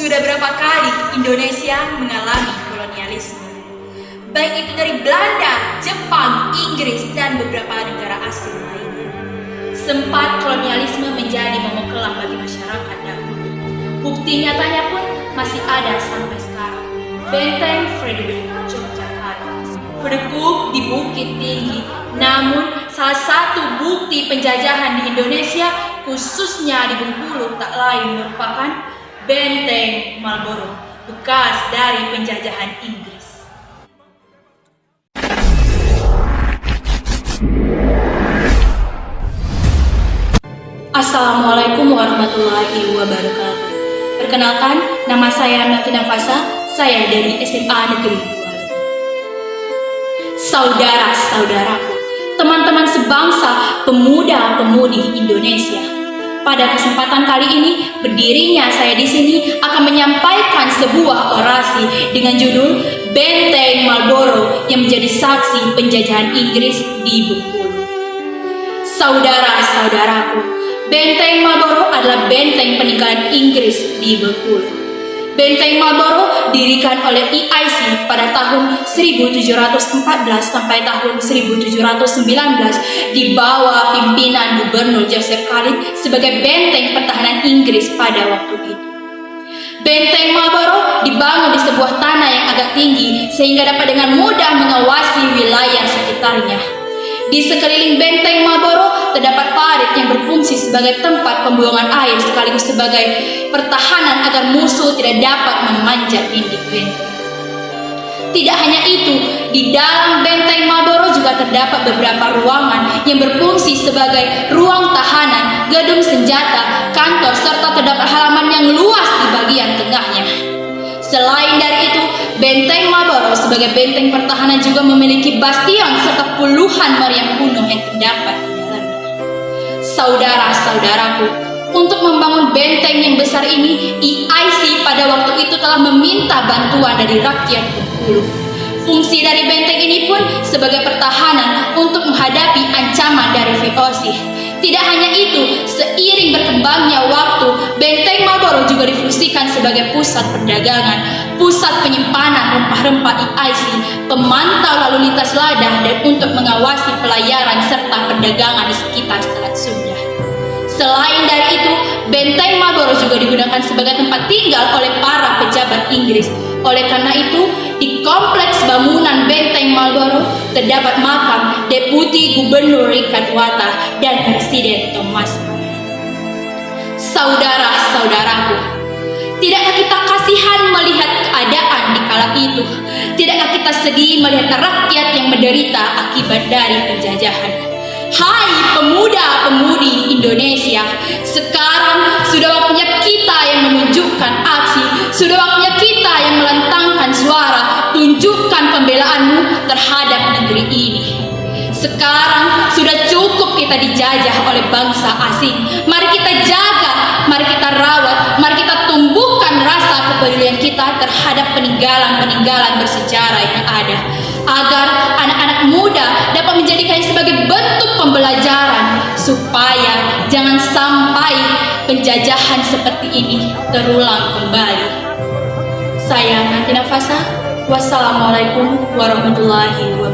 Sudah berapa kali Indonesia mengalami kolonialisme, baik itu dari Belanda, Jepang, Inggris, dan beberapa negara asing lainnya. Sempat kolonialisme menjadi momok kelam bagi masyarakat dahulu. Bukti nyatanya pun masih ada sampai sekarang. Benteng Frederick, Yogyakarta, berdekuk di Bukit Tinggi. Namun salah satu bukti penjajahan di Indonesia, khususnya di Bengkulu, tak lain merupakan Benteng Marlborough, bekas dari penjajahan Inggris. Assalamualaikum warahmatullahi wabarakatuh. Perkenalkan, nama saya Nati Nafasa, saya dari SMA Negeri 2. Saudara-saudaraku, teman-teman sebangsa, pemuda-pemudi Indonesia. Pada kesempatan kali ini, berdirinya saya di sini akan menyampaikan sebuah orasi dengan judul Benteng Marlborough yang menjadi saksi penjajahan Inggris di Bengkulu. Saudara-saudaraku, Benteng Marlborough adalah benteng peninggalan Inggris di Bengkulu. Benteng Marlborough didirikan oleh EIC pada tahun 1714 sampai tahun 1719 di bawah pimpinan Gubernur Joseph Khalid sebagai benteng pertahanan Inggris pada waktu itu. Benteng Marlborough dibangun di sebuah tanah yang agak tinggi sehingga dapat dengan mudah mengawasi wilayah sekitarnya. Di sekeliling benteng Marlborough terdapat parit yang berfungsi sebagai tempat pembuangan air sekaligus sebagai pertahanan agar musuh tidak dapat memanjat dinding benteng. Tidak hanya itu, di dalam benteng Marlborough juga terdapat beberapa ruangan yang berfungsi sebagai ruang tahanan, gedung senjata, kantor, serta terdapat halaman yang luas di bagian tengahnya. Selain dari itu, benteng Marlborough sebagai benteng pertahanan juga memiliki bastion serta puluhan meriam kuno yang terdapat di dalamnya. Saudara-saudaraku, untuk membangun benteng yang besar ini, EIC pada waktu itu telah meminta bantuan dari rakyat Bengkulu. Fungsi dari benteng ini pun sebagai pertahanan untuk menghadapi ancaman dari VOC. Tidak hanya itu, seiring berkembangnya waktu, benteng Marlborough juga difungsikan sebagai pusat perdagangan, pusat penyimpanan rempah-rempah EIC, pemantau lalu lintas ladang, dan untuk mengawasi pelayaran serta perdagangan di sekitar Selat Sunda. Selain dari itu, benteng Marlborough juga digunakan sebagai tempat tinggal oleh para pejabat Inggris. Oleh karena itu, di kompleks bangunan benteng Marlborough terdapat makam Deputi Gubernur Richard Watta dan Presiden Thomas. Saudara-saudaraku, tidakkah kita kasihan melihat keadaan di kala itu? Tidakkah kita sedih melihat rakyat yang menderita akibat dari penjajahan? Hai pemuda-pemudi Indonesia, sekarang sudah waktunya kita yang menunjukkan aksi, sudah waktunya kita yang melantangkan suara, tunjukkan pembelaanmu terhadap negeri ini. Sekarang sudah cukup kita dijajah oleh bangsa asing. Mari kita jaga, mari kita rawat, mari kita tumbuhkan rasa kepedulian kita terhadap peninggalan-peninggalan bersejarah yang ada, agar anak-anak muda dapat menjadikannya sebagai bentuk pembelajaran supaya jangan sampai penjajahan seperti ini terulang kembali. Saya Nati Nafasa. Wassalamualaikum warahmatullahi wabarakatuh.